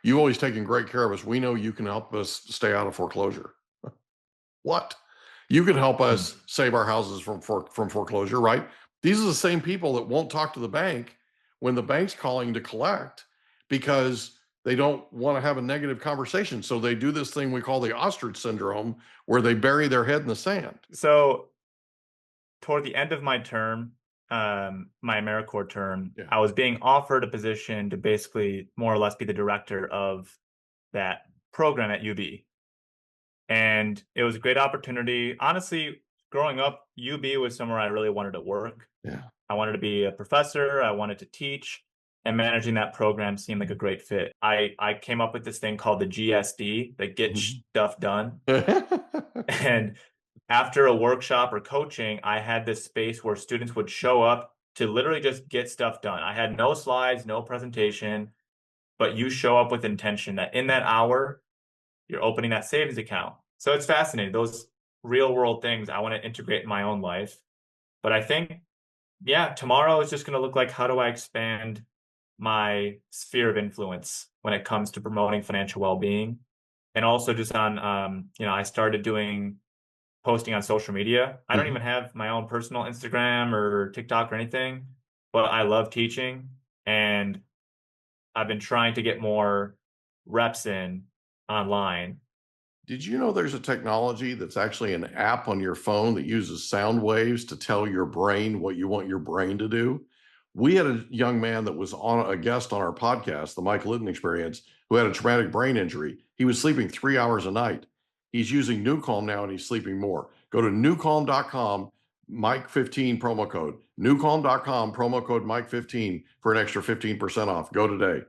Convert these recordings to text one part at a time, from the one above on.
You've always taken great care of us. We know you can help us stay out of foreclosure. What? You can help us save our houses from foreclosure, right? These are the same people that won't talk to the bank when the bank's calling to collect because they don't want to have a negative conversation. So they do this thing we call the ostrich syndrome, where they bury their head in the sand. So toward the end of my term, my AmeriCorps term, I was being offered a position to basically more or less be the director of that program at UB. And it was a great opportunity. Honestly, growing up, UB was somewhere I really wanted to work. Yeah. I wanted to be a professor. I wanted to teach, and managing that program seemed like a great fit. I came up with this thing called the GSD, the Get Stuff Done. And after a workshop or coaching, I had this space where students would show up to literally just get stuff done. I had no slides, no presentation, but you show up with intention that in that hour, you're opening that savings account. So it's fascinating. Those real world things I want to integrate in my own life. But I think, tomorrow is just going to look like, how do I expand my sphere of influence when it comes to promoting financial well-being? And also just on, I started posting on social media. I don't even have my own personal Instagram or TikTok or anything, but I love teaching, and I've been trying to get more reps in online. Did you know there's a technology that's actually an app on your phone that uses sound waves to tell your brain what you want your brain to do? We had a young man that was on a guest on our podcast, the Mike Litton Experience, who had a traumatic brain injury. He was sleeping 3 hours a night. He's using NewCalm now, and he's sleeping more. Go to newcalm.com, Mike15 promo code. Newcalm.com, promo code Mike15 for an extra 15% off. Go today.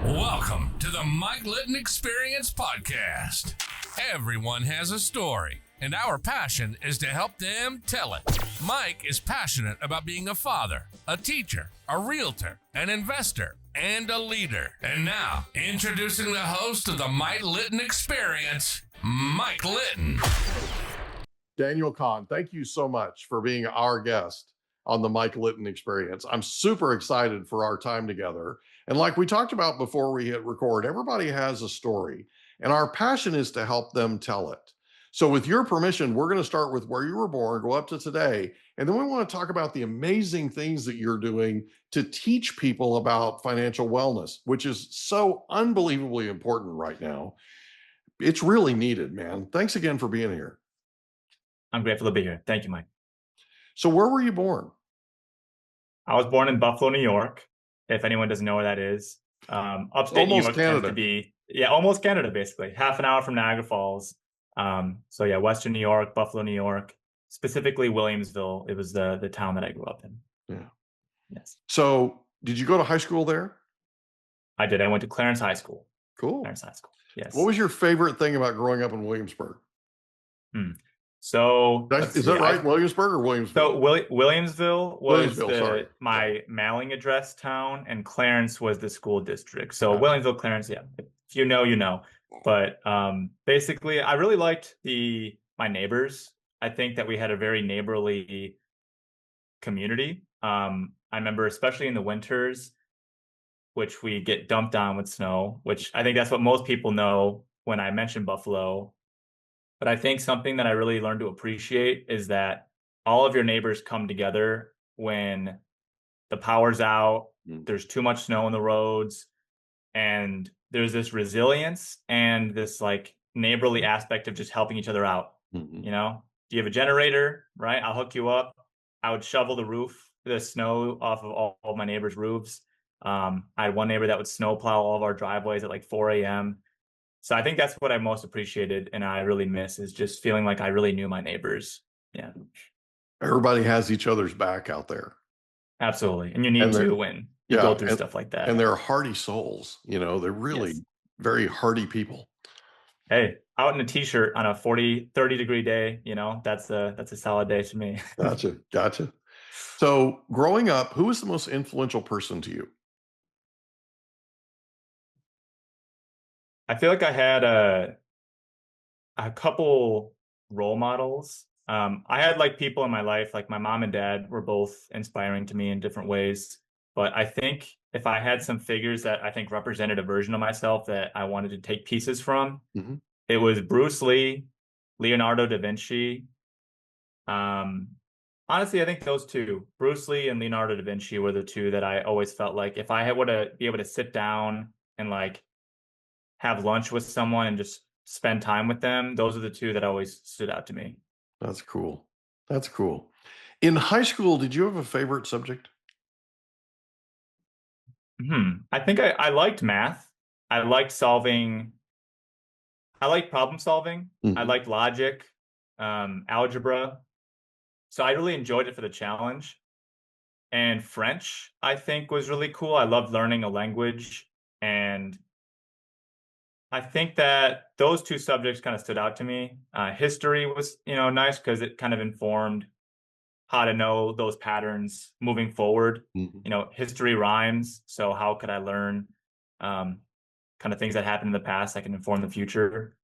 Welcome to the Mike Litton Experience podcast. Everyone has a story, and our passion is to help them tell it. Mike is passionate about being a father, a teacher, a realtor, an investor, and a leader. And now, introducing the host of the Mike Litton Experience, Mike Litton. Daniel Kahn, thank you so much for being our guest on the Mike Litton Experience. I'm super excited for our time together. And like we talked about before we hit record, everybody has a story, and our passion is to help them tell it. So with your permission, we're going to start with where you were born, go up to today, and then we want to talk about the amazing things that you're doing to teach people about financial wellness, which is so unbelievably important right now. It's really needed, man. Thanks again for being here. I'm grateful to be here. Thank you, Mike. So where were you born? I was born in Buffalo, New York. If anyone doesn't know where that is, upstate Almost New York Canada. tends to be, almost Canada, basically. Half an hour from Niagara Falls. Western New York, Buffalo, New York, specifically Williamsville. It was the town that I grew up in. Yeah. Yes. So did you go to high school there? I did. I went to Clarence High School. Cool. Clarence High School. Yes. What was your favorite thing about growing up in Williamsburg? So is that right? Williamsburg or Williamsville? So Williamsville was my mailing address town, and Clarence was the school district. So gotcha. Williamsville, Clarence, if you know, you know. But basically, I really liked my neighbors. I think that we had a very neighborly community. I remember, especially in the winters, which we get dumped on with snow, which I think that's what most people know when I mention Buffalo. But I think something that I really learned to appreciate is that all of your neighbors come together when the power's out, there's too much snow on the roads, and there's this resilience and this like neighborly aspect of just helping each other out. You know, do you have a generator? Right? I'll hook you up. I would shovel the snow off of all of my neighbors' roofs. I had one neighbor that would snowplow all of our driveways at like 4 a.m. So I think that's what I most appreciated and I really miss, is just feeling like I really knew my neighbors. Yeah. Everybody has each other's back out there. Absolutely. And you need to when you go through stuff like that. And they're hardy souls. You know, they're really very hardy people. Hey, out in a t-shirt on a 30 degree day, you know, that's a solid day to me. Gotcha. So growing up, who was the most influential person to you? I feel like I had a couple role models. I had like people in my life, like my mom and dad were both inspiring to me in different ways. But I think if I had some figures that I think represented a version of myself that I wanted to take pieces from, it was Bruce Lee, Leonardo da Vinci. Honestly, I think those two, Bruce Lee and Leonardo da Vinci, were the two that I always felt like if I would be able to sit down and like have lunch with someone and just spend time with them, those are the two that always stood out to me. That's cool. That's cool. In high school, did you have a favorite subject? I think I liked math. I liked problem solving. I liked logic, algebra. So I really enjoyed it for the challenge. And French, I think, was really cool. I loved learning a language. And I think that those two subjects kind of stood out to me. History was, nice because it kind of informed how to know those patterns moving forward. History rhymes. So how could I learn kind of things that happened in the past that can inform the future?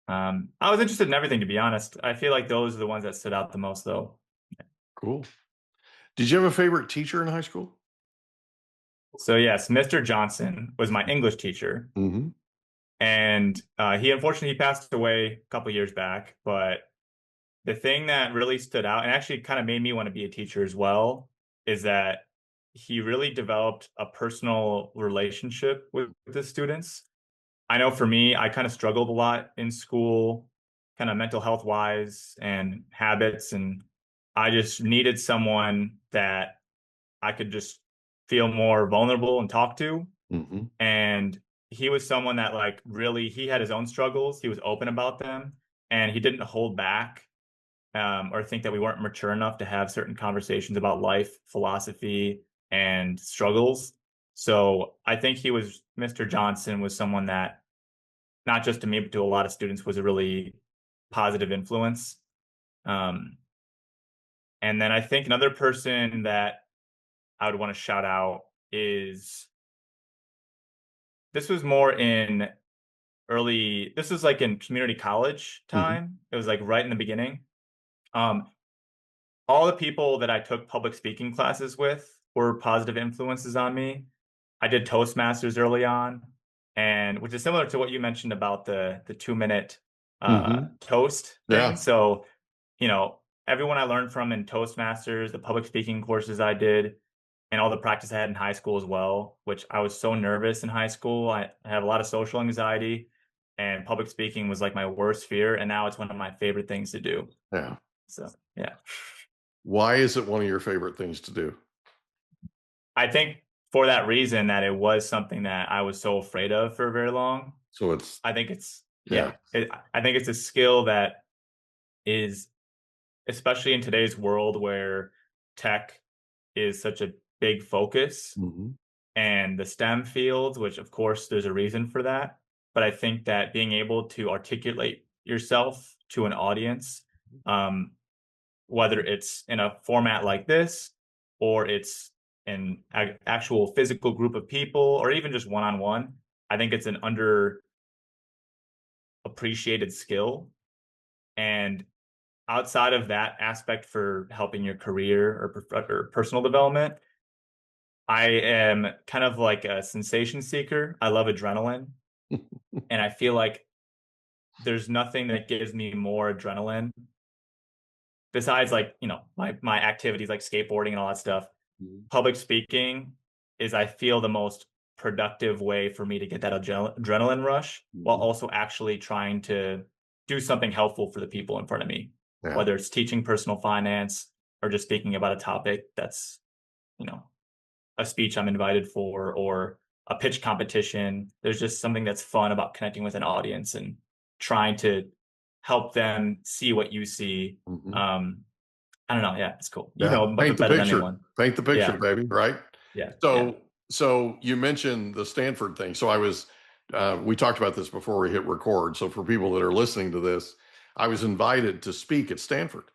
I was interested in everything, to be honest. I feel like those are the ones that stood out the most, though. Cool. Did you have a favorite teacher in high school? So yes, Mr. Johnson was my English teacher. And he unfortunately passed away a couple years back. But the thing that really stood out and actually kind of made me want to be a teacher as well is that he really developed a personal relationship with the students. I know for me, I kind of struggled a lot in school, kind of mental health wise and habits. And I just needed someone that I could just feel more vulnerable and talk to. And he was someone that like really, he had his own struggles. He was open about them and he didn't hold back or think that we weren't mature enough to have certain conversations about life, philosophy, and struggles. So I think Mr. Johnson was someone that, not just to me, but to a lot of students, was a really positive influence. And then I think another person that I would want to shout out is, this was more in this was like in community college time. It was like right in the beginning. All the people that I took public speaking classes with were positive influences on me. I did Toastmasters early on, and which is similar to what you mentioned about the 2-minute toast thing. Yeah. So, everyone I learned from in Toastmasters, the public speaking courses I did, and all the practice I had in high school as well, which I was so nervous in high school. I had a lot of social anxiety, and public speaking was like my worst fear. And now it's one of my favorite things to do. Yeah. So, yeah. Why is it one of your favorite things to do? I think for that reason, that it was something that I was so afraid of for very long. So I think it's, I think it's a skill that is, especially in today's world where tech is such a big focus and the STEM fields, which of course there's a reason for that. But I think that being able to articulate yourself to an audience, whether it's in a format like this, or it's an actual physical group of people, or even just one-on-one, I think it's an underappreciated skill. And outside of that aspect for helping your career or personal development, I am kind of like a sensation seeker. I love adrenaline. And I feel like there's nothing that gives me more adrenaline besides like, my activities like skateboarding and all that stuff. Public speaking is, I feel, the most productive way for me to get that adrenaline rush while also actually trying to do something helpful for the people in front of me, whether it's teaching personal finance or just speaking about a topic that's, a speech I'm invited for or a pitch competition. There's just something that's fun about connecting with an audience and trying to help them see what you see. I don't know. Yeah, it's cool. Paint the picture. Paint the picture, baby. Right. Yeah. So you mentioned the Stanford thing. So we talked about this before we hit record. So for people that are listening to this, I was invited to speak at Stanford.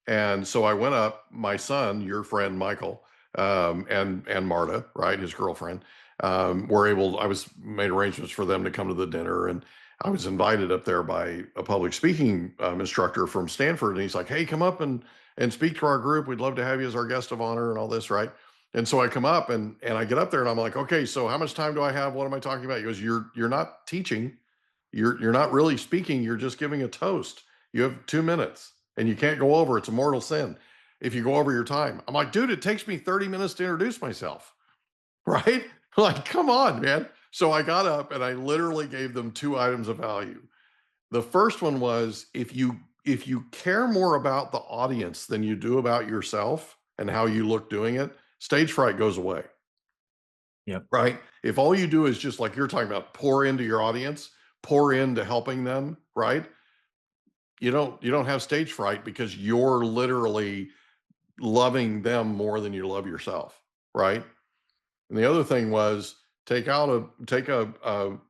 And so I went up, my son, your friend, Michael, and Marta, right, his girlfriend, I made arrangements for them to come to the dinner. And I was invited up there by a public speaking instructor from Stanford. And he's like, hey, come up and speak to our group. We'd love to have you as our guest of honor and all this, right? And so I come up and I get up there and I'm like, okay, so how much time do I have? What am I talking about? He goes, you're not teaching. You're not really speaking. You're just giving a toast. You have 2 minutes and you can't go over. It's a mortal sin if you go over your time. I'm like, dude, it takes me 30 minutes to introduce myself. Right? Like, come on, man. So I got up and I literally gave them 2 items of value. The first one was, if you care more about the audience than you do about yourself and how you look doing it, stage fright goes away. Yep. Right? If all you do is just, like you're talking about, pour into your audience, pour into helping them, right? You don't have stage fright because you're literally loving them more than you love yourself, right? And the other thing was, take a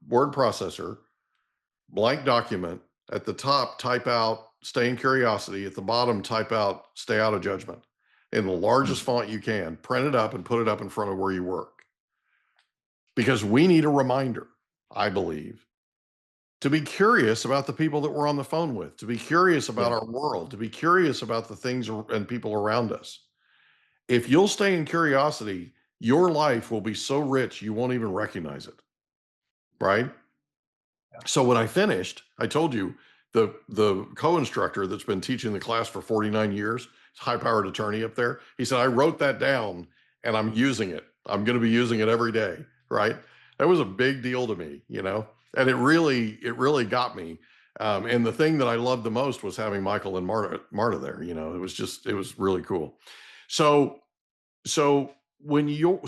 word processor, blank document, at the top type out stay in curiosity, at the bottom type out stay out of judgment, in the largest font you can, print it up and put it up in front of where you work. Because we need a reminder, I believe, to be curious about the people that we're on the phone with, to be curious about our world, to be curious about the things and people around us. If you'll stay in curiosity, your life will be so rich you won't even recognize it. Right? Yeah. So when I finished, I told you, the co-instructor that's been teaching the class for 49 years, high-powered attorney up there, he said, I wrote that down and I'm using it. I'm going to be using it every day. Right? That was a big deal to me, and it really got me. And the thing that I loved the most was having Michael and Marta there. It was really cool. So when you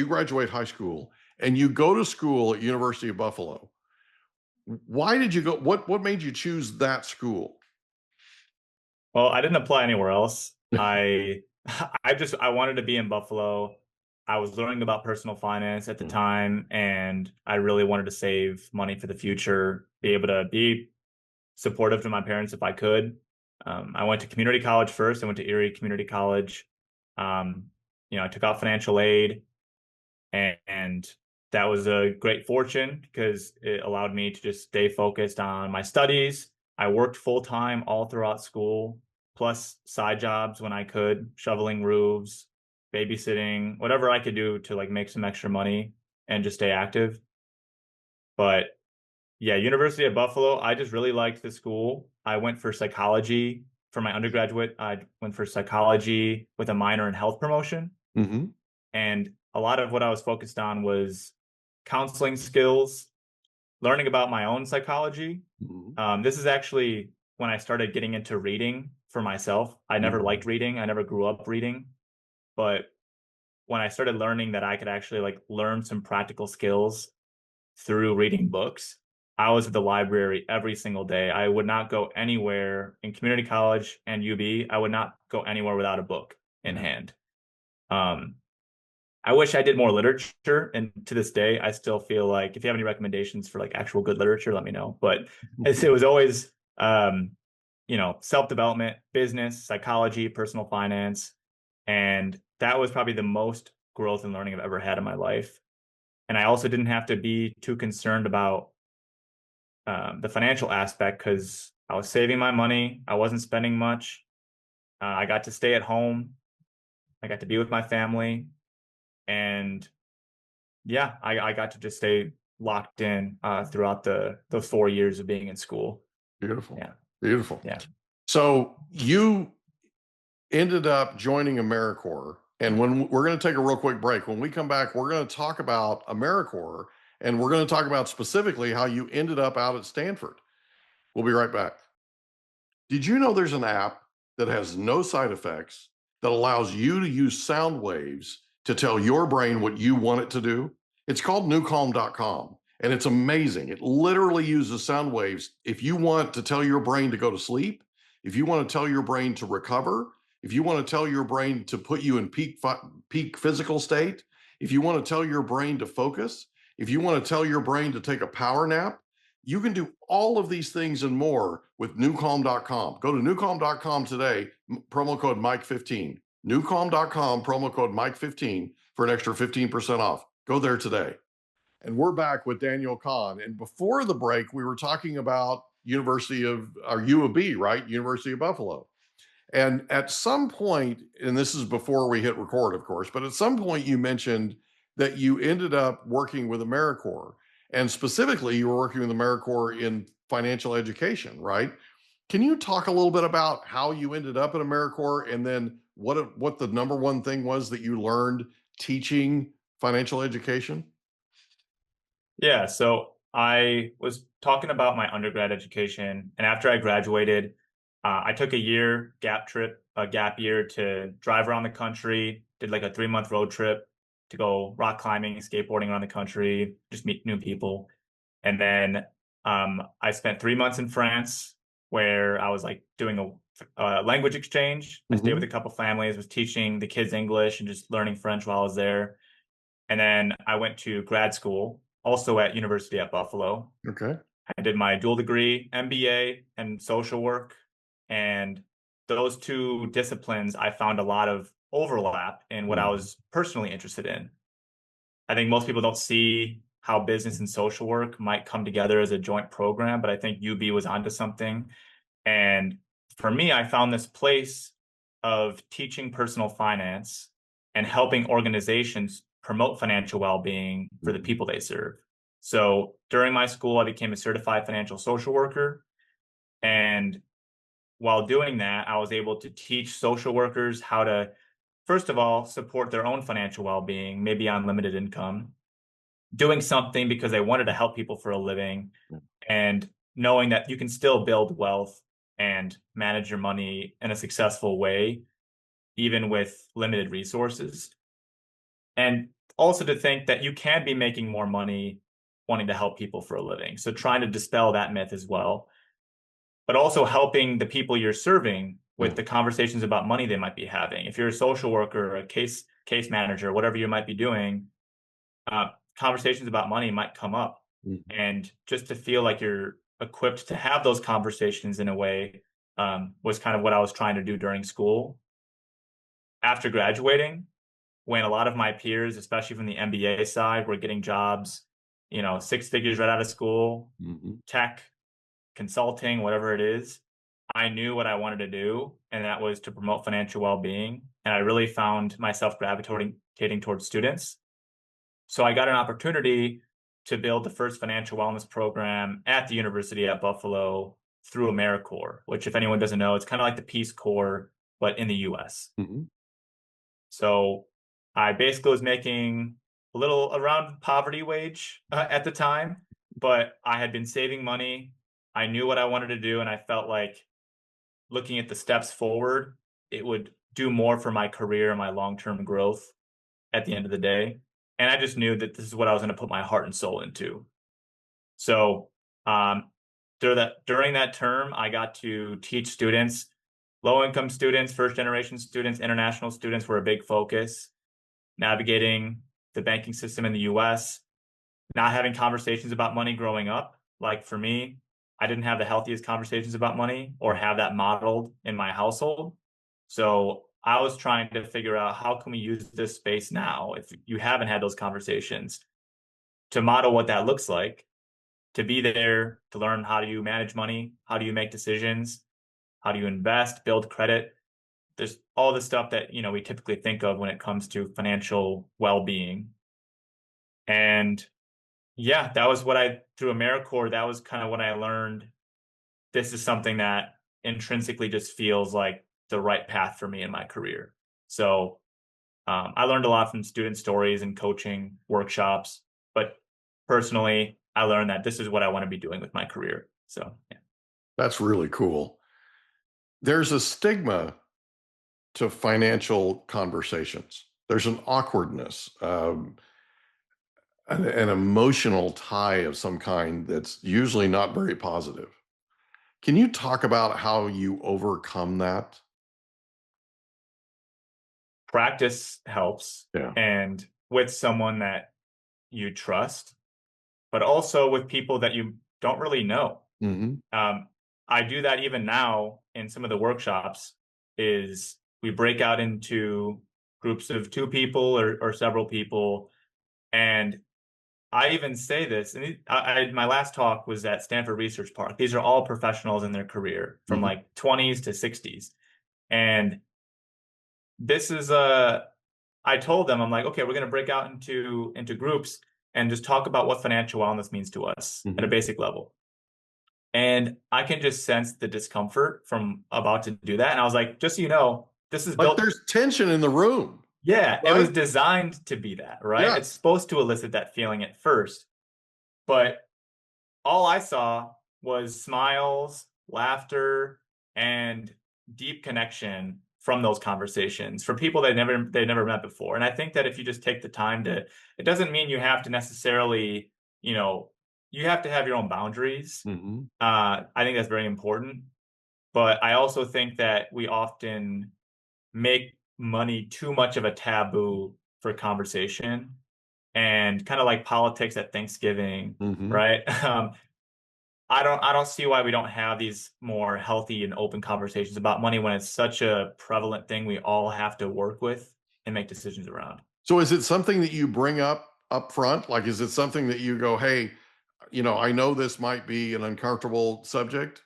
graduate high school and you go to school at University of Buffalo, why did you go? What made you choose that school? Well, I didn't apply anywhere else. I wanted to be in Buffalo. I was learning about personal finance at the time, and I really wanted to save money for the future, be able to be supportive to my parents if I could. I went to community college first. I went to Erie Community College. I took out financial aid, and that was a great fortune because it allowed me to just stay focused on my studies. I worked full time all throughout school, plus side jobs when I could, shoveling roofs, babysitting, whatever I could do to make some extra money and just stay active. But yeah, University of Buffalo, I just really liked the school. I went for psychology for my undergraduate. I went for psychology with a minor in health promotion. Mm-hmm. And a lot of what I was focused on was counseling skills, learning about my own psychology. Mm-hmm. This is actually when I started getting into reading for myself. I never liked reading. I never grew up reading. But when I started learning that I could actually learn some practical skills through reading books, I was at the library every single day. I would not go anywhere in community college and UB. I would not go anywhere without a book in hand. I wish I did more literature. And to this day, I still feel like if you have any recommendations for actual good literature, let me know. But it was always, self-development, business, psychology, personal finance. And that was probably the most growth and learning I've ever had in my life. And I also didn't have to be too concerned about the financial aspect because I was saving my money. I wasn't spending much. I got to stay at home. I got to be with my family. And yeah, I got to just stay locked in throughout the 4 years of being in school. Beautiful. Yeah. Beautiful. Yeah. So you ended up joining AmeriCorps. And when we're going to take a real quick break, when we come back, we're going to talk about AmeriCorps, and we're going to talk about specifically how you ended up out at Stanford. We'll be right back. Did you know there's an app that has no side effects that allows you to use sound waves to tell your brain what you want it to do? It's called newcalm.com, and it's amazing. It literally uses sound waves. If you want to tell your brain to go to sleep, if you want to tell your brain to recover, if you want to tell your brain to put you in peak physical state, if you want to tell your brain to focus, if you want to tell your brain to take a power nap, you can do all of these things and more with newcalm.com. Go to newcalm.com today, promo code Mike15. Newcalm.com, promo code Mike15 for an extra 15% off. Go there today. And we're back with Daniel Kahn. And before the break, we were talking about U of B, right? University of Buffalo. And at some point, and this is before we hit record, of course, but at some point you mentioned that you ended up working with AmeriCorps. And specifically, you were working with AmeriCorps in financial education, right? Can you talk a little bit about how you ended up at AmeriCorps, and then what the number one thing was that you learned teaching financial education? Yeah, so I was talking about my undergrad education, and after I graduated, I took a gap year to drive around the country, did like a 3-month road trip to go rock climbing, skateboarding around the country, just meet new people. And then I spent 3 months in France where I was like doing a language exchange. I stayed with a couple families, was teaching the kids English and just learning French while I was there. And then I went to grad school, also at University at Buffalo. Okay. I did my dual degree, MBA, and social work. And those two disciplines, I found a lot of overlap in what I was personally interested in. I think most people don't see how business and social work might come together as a joint program, but I think UB was onto something. And for me, I found this place of teaching personal finance and helping organizations promote financial well-being for the people they serve. So during my school, I became a certified financial social worker. And while doing that, I was able to teach social workers how to, first of all, support their own financial well-being, maybe on limited income, doing something because they wanted to help people for a living, and knowing that you can still build wealth and manage your money in a successful way, even with limited resources. And also to think that you can be making more money wanting to help people for a living. So trying to dispel that myth as well, but also helping the people you're serving with the conversations about money they might be having. If you're a social worker or a case manager, whatever you might be doing, conversations about money might come up. And just to feel like you're equipped to have those conversations in a way was kind of what I was trying to do during school. After graduating, when a lot of my peers, especially from the MBA side, were getting jobs, 6 figures right out of school, tech, consulting, whatever it is, I knew what I wanted to do, and that was to promote financial well-being. And I really found myself gravitating towards students. So I got an opportunity to build the first financial wellness program at the University at Buffalo through AmeriCorps, which, if anyone doesn't know, it's kind of like the Peace Corps, but in the US. So I basically was making a little around poverty wage at the time, but I had been saving money. I knew what I wanted to do, and I felt like looking at the steps forward, it would do more for my career and my long-term growth at the end of the day. And I just knew that this is what I was going to put my heart and soul into. So during that term, I got to teach students, low-income students, first-generation students, international students were a big focus, navigating the banking system in the US, not having conversations about money growing up. Like for me, I didn't have the healthiest conversations about money or have that modeled in my household. So I was trying to figure out, how can we use this space now, if you haven't had those conversations, to model what that looks like, to be there, to learn how do you manage money, how do you make decisions, how do you invest, build credit. There's all the stuff that, we typically think of when it comes to financial well-being. And yeah, that was through AmeriCorps, that was kind of when I learned this is something that intrinsically just feels like the right path for me in my career. So I learned a lot from student stories and coaching workshops, but personally, I learned that this is what I want to be doing with my career. So yeah. That's really cool. There's a stigma to financial conversations. There's an awkwardness, an emotional tie of some kind that's usually not very positive. Can you talk about how you overcome that? Practice helps. Yeah. And with someone that you trust, but also with people that you don't really know. I do that even now in some of the workshops. Is we break out into groups of 2 people or several people. And I even say this, and my last talk was at Stanford Research Park. These are all professionals in their career from like 20s to 60s. And this is I told them, I'm like, okay, we're going to break out into groups and just talk about what financial wellness means to us at a basic level. And I can just sense the discomfort from about to do that. And I was like, just so you know, this is like built. there's tension in the room. Yeah, right? It was designed to be that, right? Yeah. It's supposed to elicit that feeling at first. But all I saw was smiles, laughter, and deep connection from those conversations for people they never met before. And I think that if you just take the time to, it doesn't mean you have to necessarily, you have to have your own boundaries. I think that's very important. But I also think that we often make money too much of a taboo for conversation, and kind of like politics at Thanksgiving, right? I don't see why we don't have these more healthy and open conversations about money when it's such a prevalent thing we all have to work with and make decisions around. So is it something that you bring up front? Like, is it something that you go, hey, I know this might be an uncomfortable subject?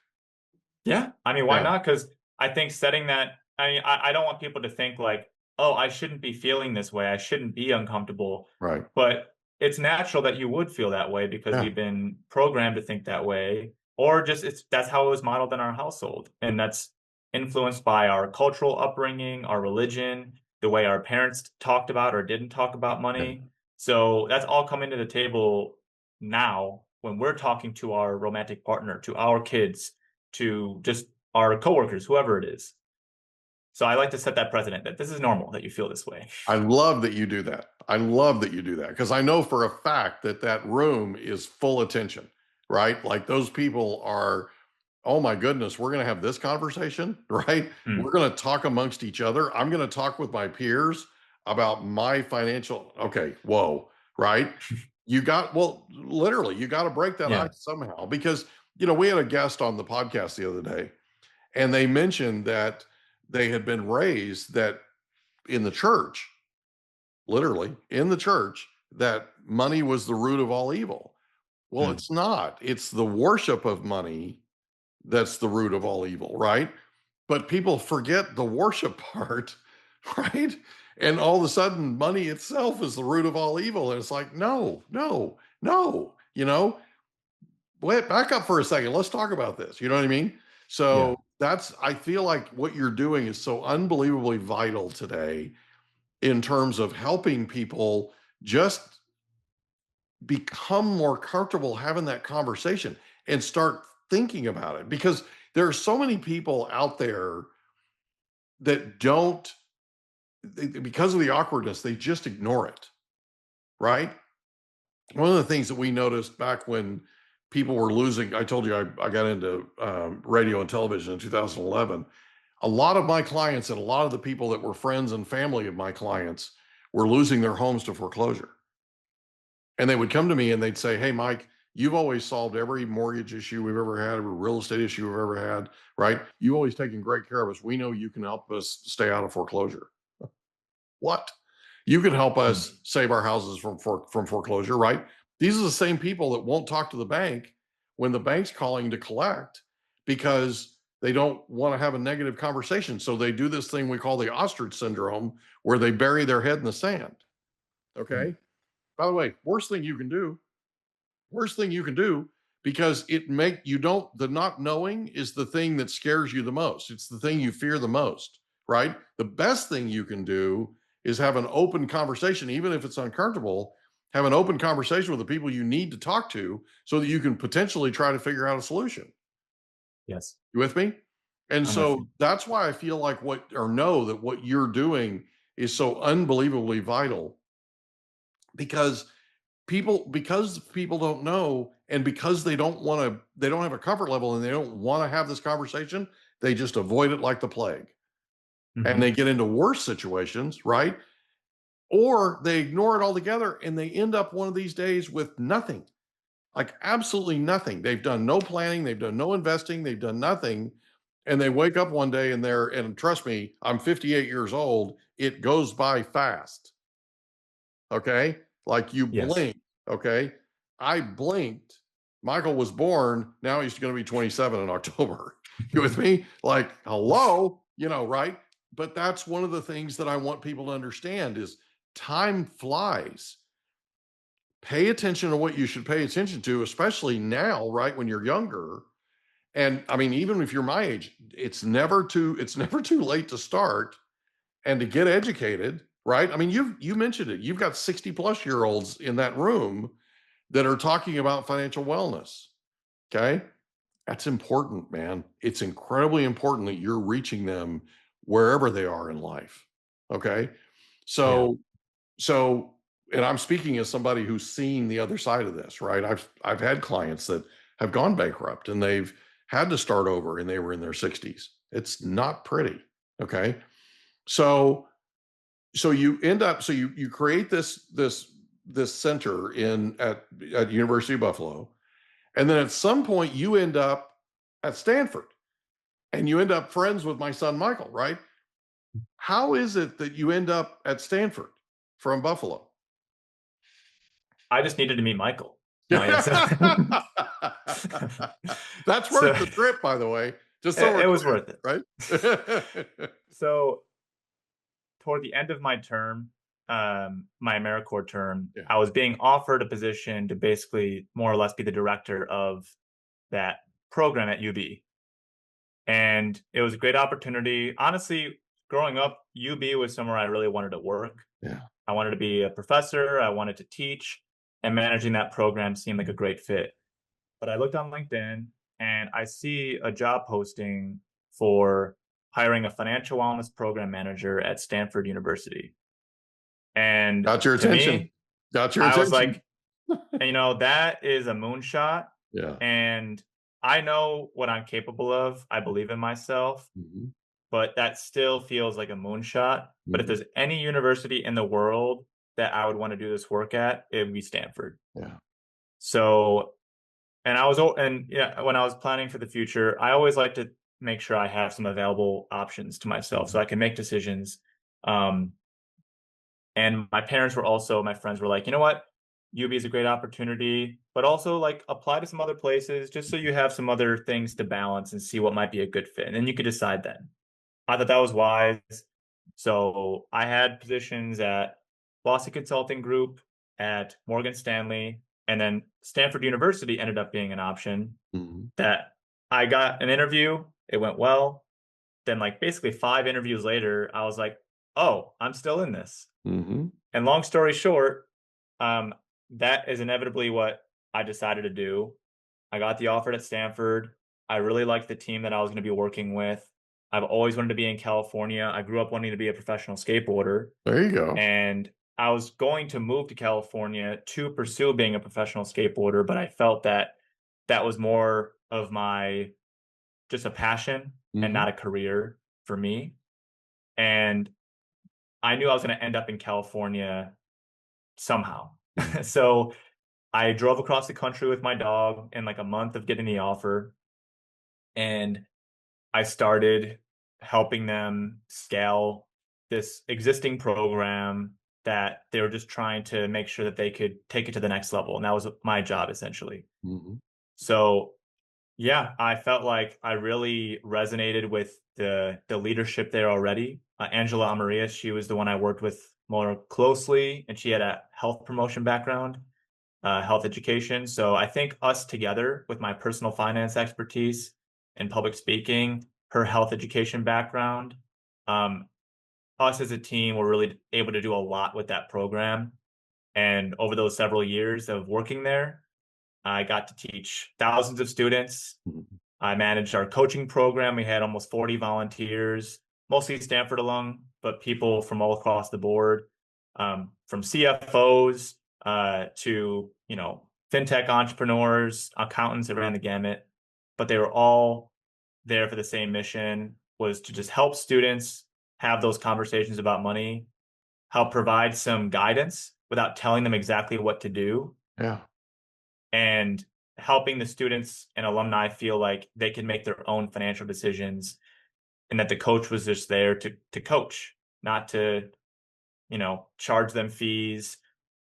Yeah. I mean, why not? Because I think setting that, I don't want people to think like, oh, I shouldn't be feeling this way. I shouldn't be uncomfortable. Right. But it's natural that you would feel that way because we've been programmed to think that way, or just that's how it was modeled in our household. And that's influenced by our cultural upbringing, our religion, the way our parents talked about or didn't talk about money. So that's all coming to the table now when we're talking to our romantic partner, to our kids, to just our coworkers, whoever it is. So I like to set that precedent that this is normal that you feel this way. I love that you do that. I love that you do that because I know for a fact that room is full attention, right? Like those people are, oh my goodness, we're going to have this conversation, right? We're going to talk amongst each other. I'm going to talk with my peers about my financial. Okay, whoa, right? Literally, you got to break that ice somehow because, we had a guest on the podcast the other day and they mentioned that they had been raised that in the church, literally in the church, that money was the root of all evil. Well, it's not. It's the worship of money that's the root of all evil, right? But people forget the worship part, right? And all of a sudden, money itself is the root of all evil. And it's like, no. Wait, back up for a second. Let's talk about this. You know what I mean? So I feel like what you're doing is so unbelievably vital today in terms of helping people just become more comfortable having that conversation and start thinking about it. Because there are so many people out there that because of the awkwardness, they just ignore it, right? One of the things that we noticed back when people were losing, I told you I got into radio and television in 2011. A lot of my clients and a lot of the people that were friends and family of my clients were losing their homes to foreclosure. And they would come to me and they'd say, hey, Mike, you've always solved every mortgage issue we've ever had, every real estate issue we've ever had, right? You've always taken great care of us. We know you can help us stay out of foreclosure. What? You can help us save our houses from foreclosure, right? These are the same people that won't talk to the bank when the bank's calling to collect because they don't want to have a negative conversation. So they do this thing we call the ostrich syndrome, where they bury their head in the sand. Okay. By the way, worst thing you can do, because the not knowing is the thing that scares you the most. It's the thing you fear the most, right? The best thing you can do is have an open conversation, even if it's uncomfortable. Have an open conversation with the people you need to talk to so that you can potentially try to figure out a solution. Yes. You with me? And so that's why I feel like what you're doing is so unbelievably vital, because people don't know, and because they don't have a comfort level and they don't want to have this conversation, they just avoid it like the plague. And they get into worse situations, right? Or they ignore it altogether and they end up one of these days with nothing, like absolutely nothing. They've done no planning, they've done no investing, they've done nothing. And they wake up one day and trust me, I'm 58 years old. It goes by fast. Okay. Like you blink. Okay. I blinked. Michael was born. Now he's going to be 27 in October. You with me? Like, hello, right? But that's one of the things that I want people to understand is time flies. Pay attention to what you should pay attention to, especially now, right? When you're younger. And I mean, even if you're my age, it's never too late to start and to get educated, right? I mean, you mentioned it. You've got 60+ year olds in that room that are talking about financial wellness. Okay. That's important, man. It's incredibly important that you're reaching them wherever they are in life. Okay. So, so, and I'm speaking as somebody who's seen the other side of this, right? I've had clients that have gone bankrupt and they've had to start over and they were in their 60s. It's not pretty. Okay. So you end up, you create this center at University of Buffalo. And then at some point you end up at Stanford and you end up friends with my son, Michael, right? How is it that you end up at Stanford from Buffalo? I just needed to meet Michael. That's worth the trip, by the way. Just so it was worth it, right? So toward the end of my term, my AmeriCorps term, I was being offered a position to basically more or less be the director of that program at UB. And it was a great opportunity. Honestly, growing up, UB was somewhere I really wanted to work. Yeah. I wanted to be a professor. I wanted to teach, and managing that program seemed like a great fit. But I looked on LinkedIn and I see a job posting for hiring a financial wellness program manager at Stanford University. And got your attention. I was like, that is a moonshot. Yeah. And I know what I'm capable of. I believe in myself, but that still feels like a moonshot. But if there's any university in the world that I would want to do this work at, it would be Stanford. Yeah. So, when I was planning for the future, I always like to make sure I have some available options to myself so I can make decisions. And my friends were like, you know what? UB is a great opportunity, but also like apply to some other places just so you have some other things to balance and see what might be a good fit. And then you could decide then. I thought that was wise. So I had positions at Boston Consulting Group, at Morgan Stanley, and then Stanford University ended up being an option that I got an interview. It went well. Then like basically 5 interviews later, I was like, oh, I'm still in this. And long story short, that is inevitably what I decided to do. I got the offer at Stanford. I really liked the team that I was going to be working with. I've always wanted to be in California. I grew up wanting to be a professional skateboarder. There you go. And I was going to move to California to pursue being a professional skateboarder, but I felt that was more of just a passion and not a career for me. And I knew I was going to end up in California somehow. So I drove across the country with my dog in like a month of getting the offer. And I started helping them scale this existing program that they were just trying to make sure that they could take it to the next level. And that was my job, essentially. So, yeah, I felt like I really resonated with the leadership there already. Angela Amaria, she was the one I worked with more closely, and she had a health promotion background, health education. So I think us together with my personal finance expertise and public speaking, her health education background, us as a team were really able to do a lot with that program. And over those several years of working there, I got to teach thousands of students. I managed our coaching program. We had almost 40 volunteers, mostly Stanford alum, but people from all across the board, from CFOs to, fintech entrepreneurs, accountants that ran the gamut. But they were all there for the same mission, was to just help students have those conversations about money, help provide some guidance without telling them exactly what to do. Yeah. And helping the students and alumni feel like they can make their own financial decisions, and that the coach was just there to coach, not to, charge them fees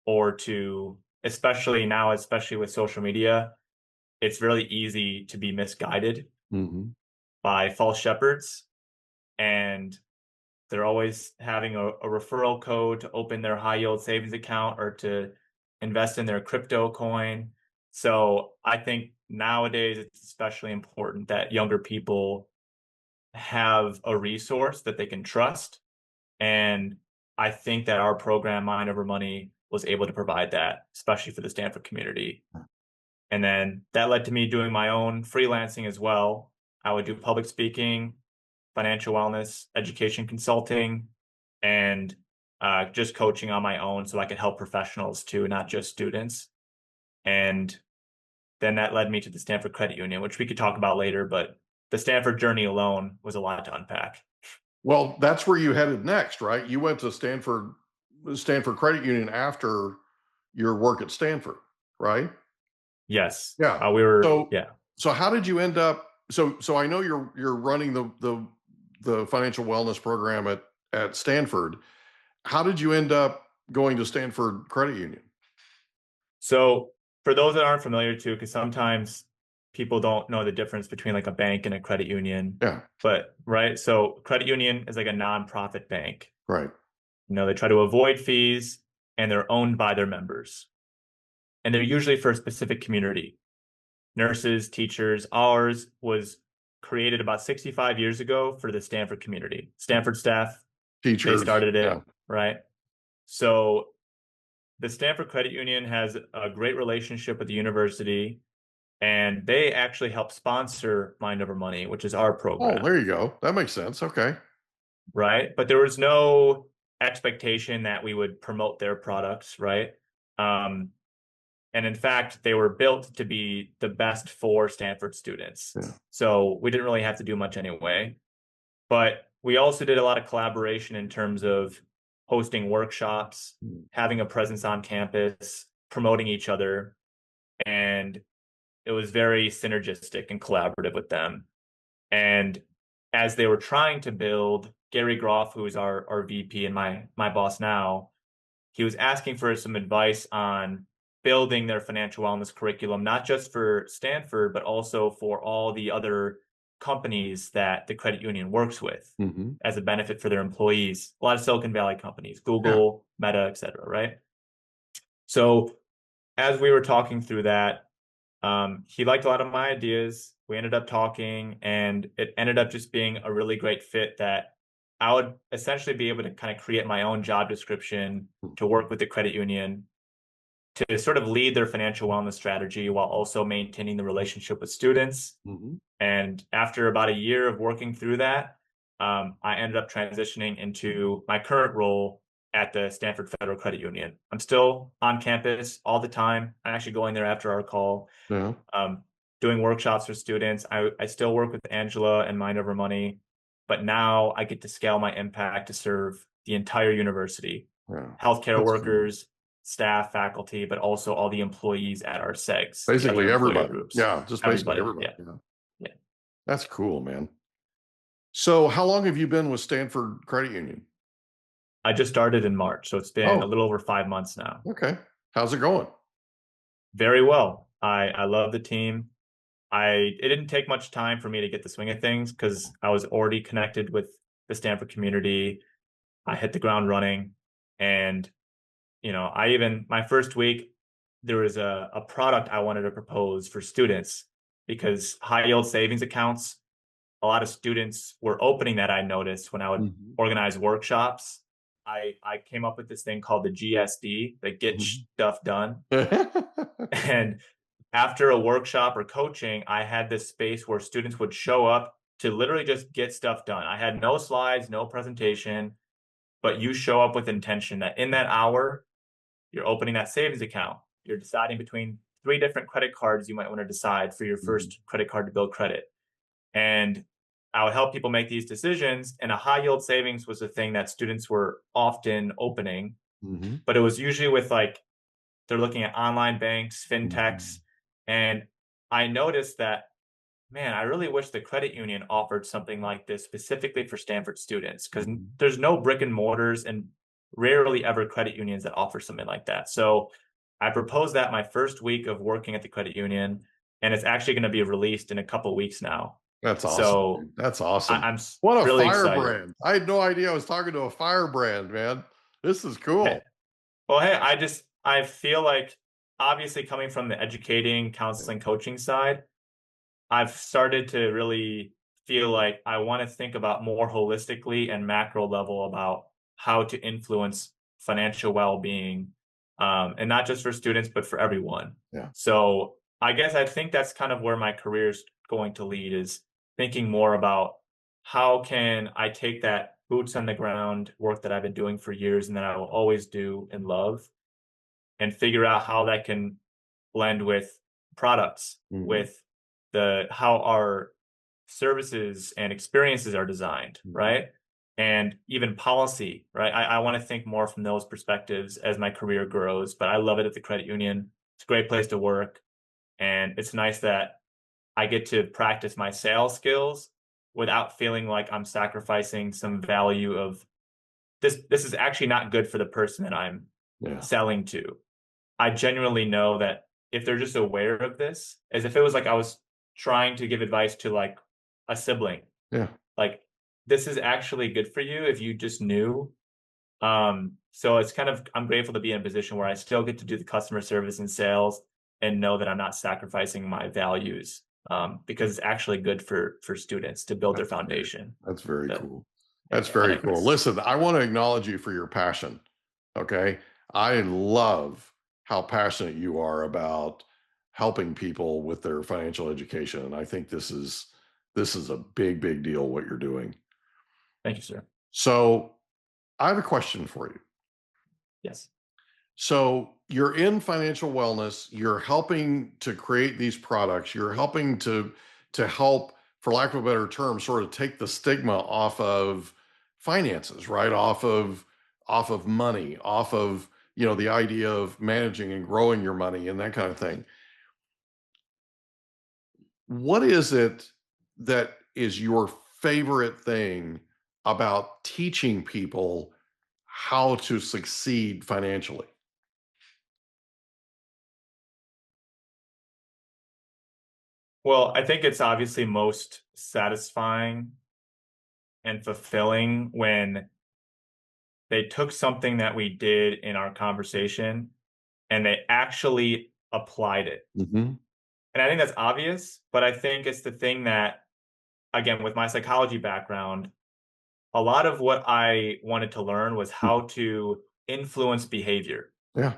or to, especially with social media, it's really easy to be misguided by false shepherds. and they're always having a referral code to open their high yield savings account or to invest in their crypto coin. So I think nowadays it's especially important that younger people have a resource that they can trust. And I think that our program, Mind Over Money, was able to provide that, especially for the Stanford community. And then that led to me doing my own freelancing as well. I would do public speaking, financial wellness, education consulting, and just coaching on my own so I could help professionals too, not just students. And then that led me to the Stanford Credit Union, which we could talk about later, but the Stanford journey alone was a lot to unpack. Well, that's where you headed next, right? You went to Stanford Credit Union after your work at Stanford, right? Yes. Yeah. We were. So, yeah. So how did you end up? So I know you're running the financial wellness program at Stanford. How did you end up going to Stanford Credit Union? So for those that aren't familiar too, because sometimes people don't know the difference between like a bank and a credit union. Yeah. But right. So credit union is like a nonprofit bank. Right. They try to avoid fees and they're owned by their members. And they're usually for a specific community. Nurses, teachers. Ours was created about 65 years ago for the Stanford community. Stanford staff, teachers, they started it, yeah. Right? So the Stanford Credit Union has a great relationship with the university, and they actually help sponsor Mind Over Money, which is our program. Oh, there you go. That makes sense. Okay. Right? But there was no expectation that we would promote their products, right? And in fact, they were built to be the best for Stanford students. Yeah. So we didn't really have to do much anyway. But we also did a lot of collaboration in terms of hosting workshops, having a presence on campus, promoting each other. And it was very synergistic and collaborative with them. And as they were trying to build, Gary Groff, who is our VP and my boss now, he was asking for some advice on building their financial wellness curriculum, not just for Stanford, but also for all the other companies that the credit union works with as a benefit for their employees. A lot of Silicon Valley companies, Google, Meta, et cetera, right? So as we were talking through that, he liked a lot of my ideas. We ended up talking, and it ended up just being a really great fit that I would essentially be able to kind of create my own job description to work with the credit union to sort of lead their financial wellness strategy while also maintaining the relationship with students. And after about a year of working through that, I ended up transitioning into my current role at the Stanford Federal Credit Union. I'm still on campus all the time. I'm actually going there after our call, doing workshops for students. I still work with Angela and Mind Over Money, but now I get to scale my impact to serve the entire university, healthcare workers, staff, faculty, but also all the employees at our SEGs. Basically everybody. Yeah, just basically everybody. Yeah. That's cool, man. So how long have you been with Stanford Credit Union? I just started in March, so it's been a little over 5 months now. Okay. How's it going? Very well. I love the team. It didn't take much time for me to get the swing of things because I was already connected with the Stanford community. I hit the ground running, and my first week, there was a product I wanted to propose for students because high yield savings accounts, a lot of students were opening that. I noticed when I would organize workshops. I came up with this thing called the GSD, the Get Stuff Done. And after a workshop or coaching, I had this space where students would show up to literally just get stuff done. I had no slides, no presentation, but you show up with intention that in that hour, you're opening that savings account. You're deciding between 3 different credit cards you might want to decide for your first credit card to build credit. And I would help people make these decisions. And a high yield savings was a thing that students were often opening, but it was usually with they're looking at online banks, fintechs. And I noticed that, man, I really wish the credit union offered something like this specifically for Stanford students, because there's no brick and mortars and rarely ever credit unions that offer something like that. So I proposed that my first week of working at the credit union, and it's actually going to be released in a couple of weeks now. That's awesome. So that's awesome. I'm what a really firebrand. I had no idea I was talking to a firebrand, man. This is cool. Hey, well, hey, I feel like, obviously coming from the educating, counseling, coaching side, I've started to really feel like I want to think about more holistically and macro level about how to influence financial well-being, and not just for students, but for everyone. Yeah. So I think that's kind of where my career is going to lead, is thinking more about how can I take that boots on the ground work that I've been doing for years and that I will always do and love, and figure out how that can blend with products, with how our services and experiences are designed, right? And even policy, right? I want to think more from those perspectives as my career grows, but I love it at the credit union. It's a great place to work. And it's nice that I get to practice my sales skills without feeling like I'm sacrificing some value of this. This is actually not good for the person that I'm selling to. I genuinely know that if they're just aware of this, as if it was like I was trying to give advice to like a sibling. Yeah. Like, this is actually good for you if you just knew. So it's kind of, I'm grateful to be in a position where I still get to do the customer service and sales and know that I'm not sacrificing my values, because it's actually good for students to build their foundation. That's very cool. That's very cool. Listen, I want to acknowledge you for your passion. Okay. I love how passionate you are about helping people with their financial education. And I think this is a big, big deal, what you're doing. Thank you, sir. So I have a question for you. Yes. So you're in financial wellness, you're helping to create these products, you're helping to help, for lack of a better term, sort of take the stigma off of finances, right? Off of money, off of, the idea of managing and growing your money and that kind of thing. What is it that is your favorite thing about teaching people how to succeed financially? Well, I think it's obviously most satisfying and fulfilling when they took something that we did in our conversation and they actually applied it. And I think that's obvious, but I think it's the thing that, again, with my psychology background, a lot of what I wanted to learn was how to influence behavior. Yeah.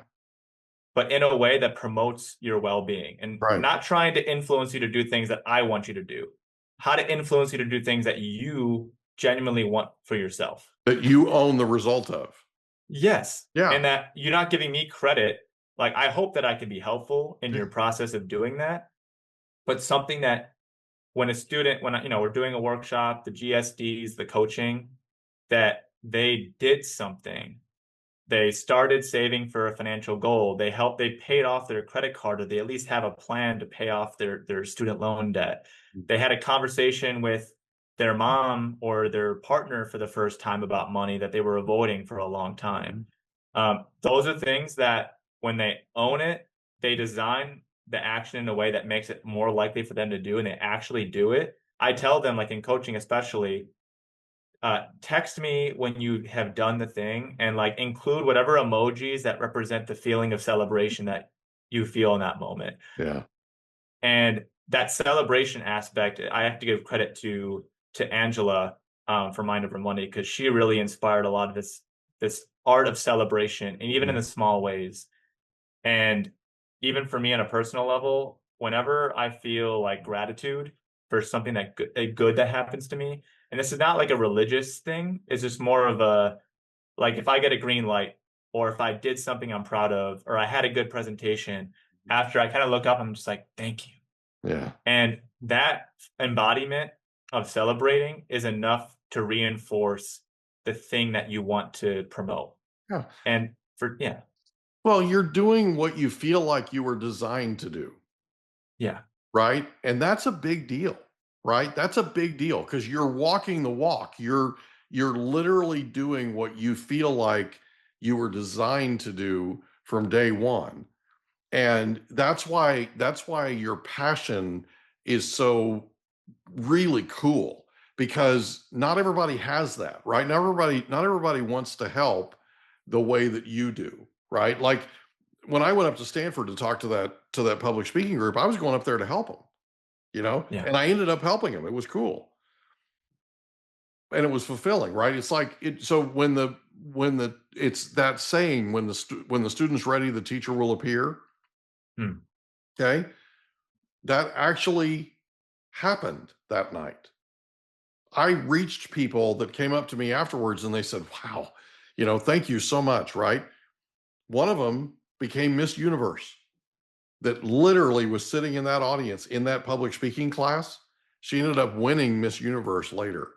But in a way that promotes your well-being, and not trying to influence you to do things that I want you to do. How to influence you to do things that you genuinely want for yourself. That you own the result of. Yes. Yeah. And that you're not giving me credit. Like, I hope that I can be helpful in your process of doing that. But something that when a student, we're doing a workshop, the GSDs, the coaching, that they did something. They started saving for a financial goal. They paid off their credit card, or they at least have a plan to pay off their student loan debt. They had a conversation with their mom or their partner for the first time about money that they were avoiding for a long time. Those are things that when they own it, they design the action in a way that makes it more likely for them to do, and they actually do it. I tell them, like in coaching especially, text me when you have done the thing, and like include whatever emojis that represent the feeling of celebration that you feel in that moment. Yeah. And that celebration aspect, I have to give credit to Angela for Mind Over Money, because she really inspired a lot of this art of celebration, and even in the small ways. And even for me on a personal level, whenever I feel like gratitude for something good that happens to me, and this is not like a religious thing, it's just more of a, like, if I get a green light, or if I did something I'm proud of, or I had a good presentation, after I kind of look up, I'm just like, thank you. Yeah. And that embodiment of celebrating is enough to reinforce the thing that you want to promote. Yeah. And well, you're doing what you feel like you were designed to do. Yeah. Right. And that's a big deal, right? That's a big deal, because you're walking the walk. You're literally doing what you feel like you were designed to do from day one. And that's why your passion is so really cool because not everybody has that, right? Not everybody wants to help the way that you do, right? Like when I went up to Stanford to talk to that public speaking group, I was going up there to help them, Yeah. and I ended up helping them. It was cool. And it was fulfilling, right? It's like so it's that saying, when the student's ready, the teacher will appear. Okay. That actually happened that night. I reached people that came up to me afterwards and they said, wow, thank you so much, right? One of them became Miss Universe, that literally was sitting in that audience in that public speaking class. She ended up winning Miss Universe later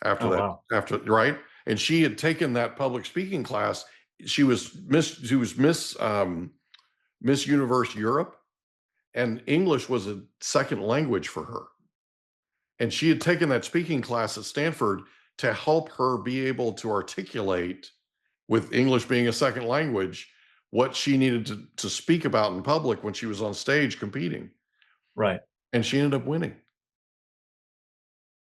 after that, wow. Right. And she had taken that public speaking class. She was Miss Universe Europe, and English was a second language for her. And she had taken that speaking class at Stanford to help her be able to articulate, with English being a second language, what she needed to speak about in public when she was on stage competing. Right. And she ended up winning.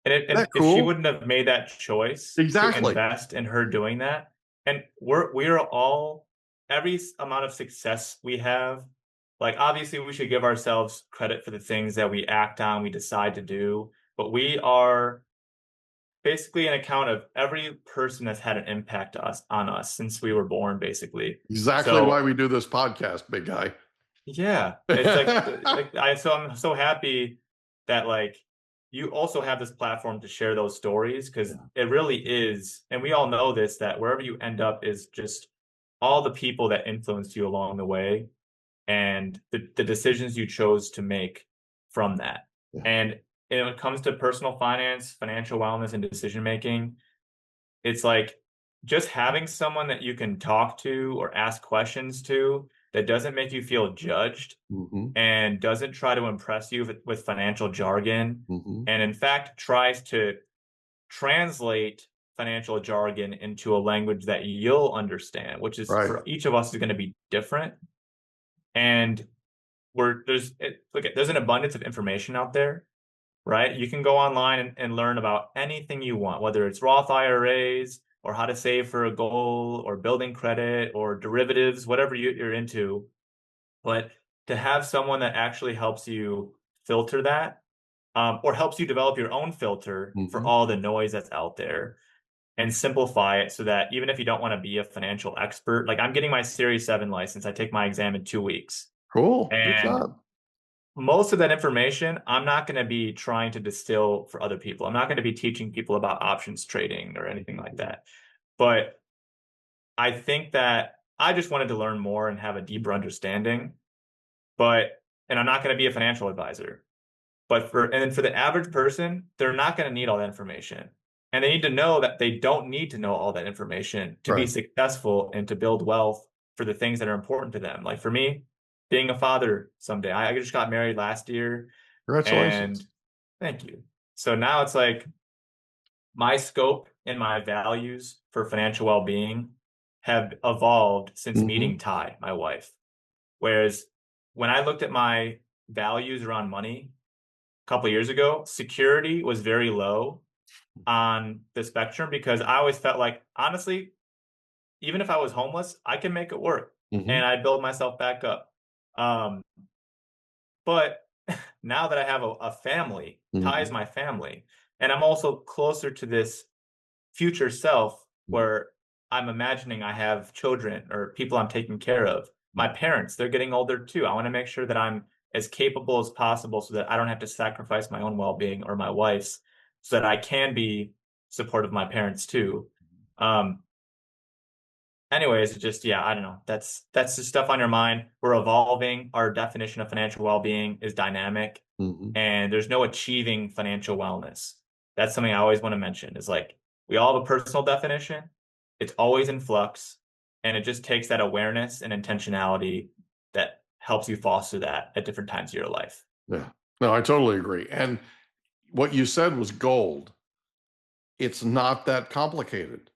And if she wouldn't have made that choice to invest in her doing that, and we are all, every amount of success we have, like obviously we should give ourselves credit for the things that we act on, we decide to do, but we are basically an account of every person that's had an impact on us since we were born, basically. Exactly why we do this podcast, big guy. Yeah. It's I'm so happy that you also have this platform to share those stories, because it really is, and we all know this, that wherever you end up is just all the people that influenced you along the way and the decisions you chose to make from that. Yeah. And when it comes to personal finance, financial wellness, and decision making, it's like just having someone that you can talk to or ask questions to that doesn't make you feel judged and doesn't try to impress you with financial jargon, and in fact tries to translate financial jargon into a language that you'll understand, which is for each of us is going to be different. And there's an abundance of information out there, right? You can go online and learn about anything you want, whether it's Roth IRAs or how to save for a goal or building credit or derivatives, whatever you're into. But to have someone that actually helps you filter that, or helps you develop your own filter for all the noise that's out there, and simplify it so that even if you don't want to be a financial expert, like I'm getting my Series 7 license, I take my exam in 2 weeks. Cool. And good job. Most of that information, I'm not going to be trying to distill for other people. I'm not going to be teaching people about options trading or anything like that. But I think that I just wanted to learn more and have a deeper understanding. And I'm not going to be a financial advisor. But for the average person, they're not going to need all that information. And they need to know that they don't need to know all that information to be successful and to build wealth for the things that are important to them. Like for me, being a father someday. I just got married last year. Congratulations. And thank you. So now it's like my scope and my values for financial well-being have evolved since meeting Ty, my wife. Whereas when I looked at my values around money a couple of years ago, security was very low on the spectrum, because I always felt like, honestly, even if I was homeless, I can make it work and I'd build myself back up. But now that I have a family, Ty is my family, and I'm also closer to this future self where I'm imagining I have children or people I'm taking care of. My parents, they're getting older too. I want to make sure that I'm as capable as possible so that I don't have to sacrifice my own well-being or my wife's, so that I can be supportive of my parents too. Anyways, just, I don't know. That's the stuff on your mind. We're evolving. Our definition of financial well-being is dynamic, and there's no achieving financial wellness. That's something I always want to mention, is like, we all have a personal definition. It's always in flux, and it just takes that awareness and intentionality that helps you foster that at different times of your life. Yeah, no, I totally agree. And what you said was gold. It's not that complicated.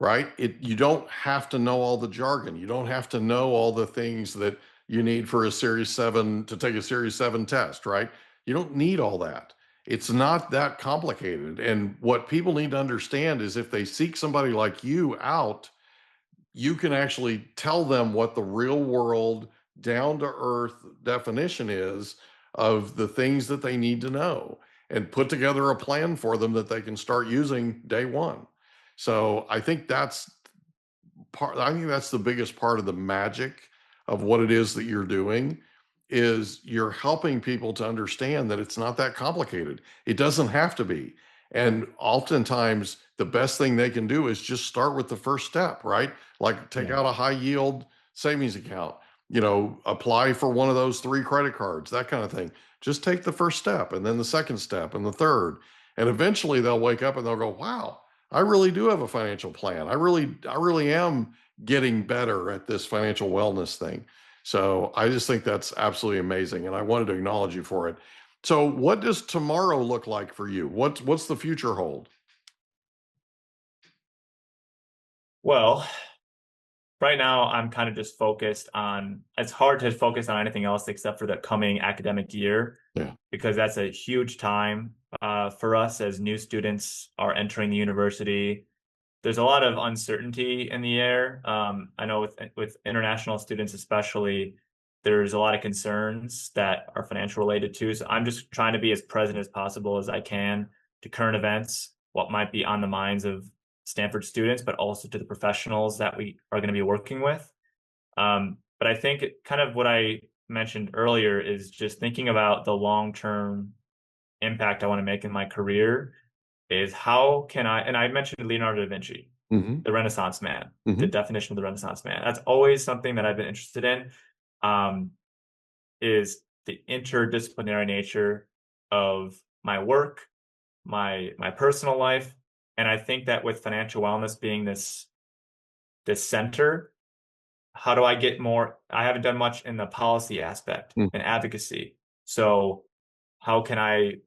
Right? You don't have to know all the jargon. You don't have to know all the things that you need for a Series 7 to take a Series 7 test, right? You don't need all that. It's not that complicated. And what people need to understand is if they seek somebody like you out, you can actually tell them what the real world, down to earth definition is of the things that they need to know and put together a plan for them that they can start using day one. So I think that's the biggest part of the magic of what it is that you're doing is you're helping people to understand that it's not that complicated. It doesn't have to be. And oftentimes the best thing they can do is just start with the first step, right? Like take out a high yield savings account, apply for one of those 3 credit cards, that kind of thing. Just take the first step and then the second step and the third. And eventually they'll wake up and they'll go, wow, I really do have a financial plan. I really am getting better at this financial wellness thing. So I just think that's absolutely amazing. And I wanted to acknowledge you for it. So what does tomorrow look like for you? What's the future hold? Well, right now I'm kind of just focused on, it's hard to focus on anything else except for the coming academic year. Yeah. Because that's a huge time for us as new students are entering the university. There's a lot of uncertainty in the air. I know with international students especially, there's a lot of concerns that are financial related too. So I'm just trying to be as present as possible as I can to current events, what might be on the minds of Stanford students, but also to the professionals that we are going to be working with. But I think kind of what I mentioned earlier is just thinking about the long-term impact I want to make in my career is how can and I mentioned Leonardo da Vinci, the Renaissance man, the definition of the Renaissance man. That's always something that I've been interested in, is the interdisciplinary nature of my work, my personal life. And I think that with financial wellness being this center, how do I get more? I haven't done much in the policy aspect and advocacy. So how can I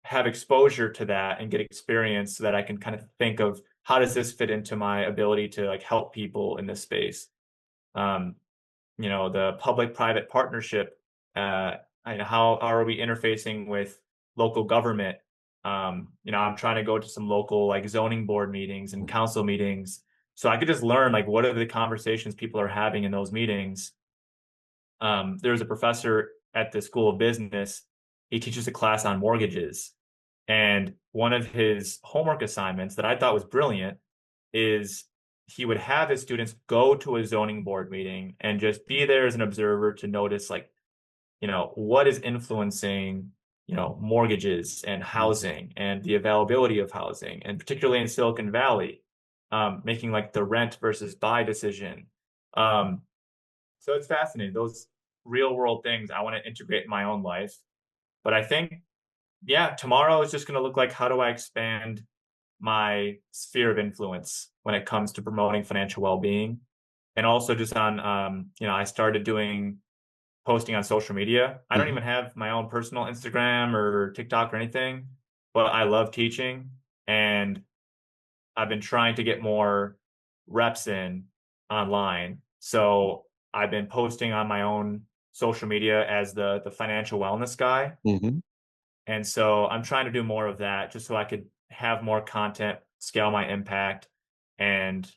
have exposure to that and get experience so that I can kind of think of how does this fit into my ability to like help people in this space? The public-private partnership, how are we interfacing with local government? I'm trying to go to some local like zoning board meetings and council meetings. So I could just learn like what are the conversations people are having in those meetings. There's a professor at the School of Business. He teaches a class on mortgages. And one of his homework assignments that I thought was brilliant is he would have his students go to a zoning board meeting and just be there as an observer to notice like, what is influencing, mortgages and housing and the availability of housing, and particularly in Silicon Valley, making like the rent versus buy decision. So it's fascinating. Those real world things I want to integrate in my own life. But I think, tomorrow is just going to look like how do I expand my sphere of influence when it comes to promoting financial well-being. And also just on, I started doing posting on social media. I don't even have my own personal Instagram or TikTok or anything, but I love teaching. And I've been trying to get more reps in online. So I've been posting on my own social media as the financial wellness guy. And so I'm trying to do more of that just so I could have more content, scale my impact. And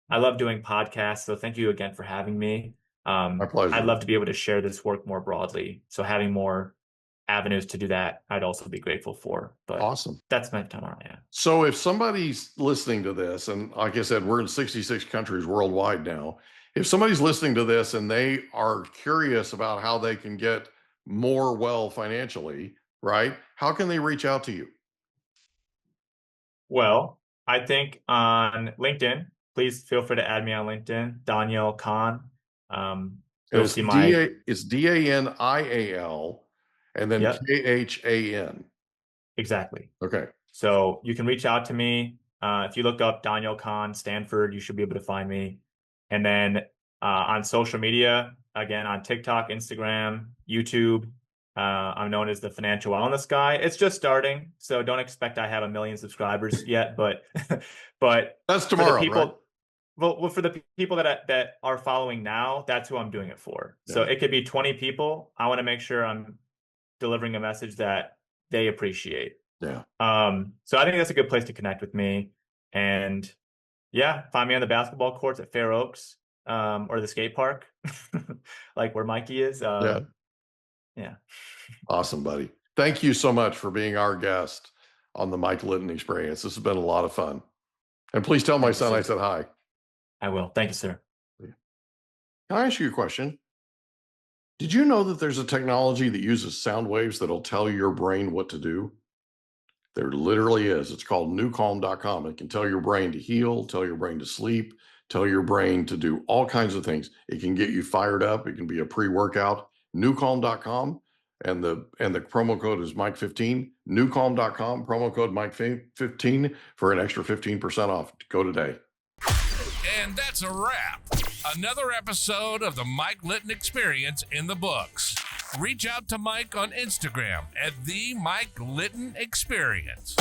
I love doing podcasts. So thank you again for having me. My pleasure. I'd love to be able to share this work more broadly. So having more avenues to do that, I'd also be grateful for. But awesome. That's my tomorrow. Yeah. So if somebody's listening to this, and like I said, we're in 66 countries worldwide now. If somebody's listening to this and they are curious about how they can get more well financially, right? How can they reach out to you? Well, I think on LinkedIn, please feel free to add me on LinkedIn, Daniel Kahn. You'll see it's DANIAL and then KHAN. Exactly. Okay. So you can reach out to me. If you look up Daniel Kahn, Stanford, you should be able to find me. And then on social media, again, on TikTok, Instagram, YouTube, I'm known as the financial wellness guy. It's just starting, so don't expect I have 1 million subscribers yet, but that's tomorrow, for the people, right? Well, for the people that are following now, that's who I'm doing it for. Yeah. So it could be 20 people. I want to make sure I'm delivering a message that they appreciate. Yeah. So I think that's a good place to connect with me. And yeah, find me on the basketball courts at Fair Oaks, or the skate park, like where Mikey is. Yeah. Awesome, buddy. Thank you so much for being our guest on the Mike Litton Experience. This has been a lot of fun. And please tell my son I said hi. I will. Thank you, sir. Can I ask you a question? Did you know that there's a technology that uses sound waves that'll tell your brain what to do? There literally is. It's called newcalm.com. It can tell your brain to heal, tell your brain to sleep, tell your brain to do all kinds of things. It can get you fired up. It can be a pre-workout. Newcalm.com. And the promo code is Mike15. Newcalm.com, promo code Mike15 for an extra 15% off. Go today. And that's a wrap. Another episode of the Mike Litton Experience in the books. Reach out to Mike on Instagram at the Mike Litton Experience.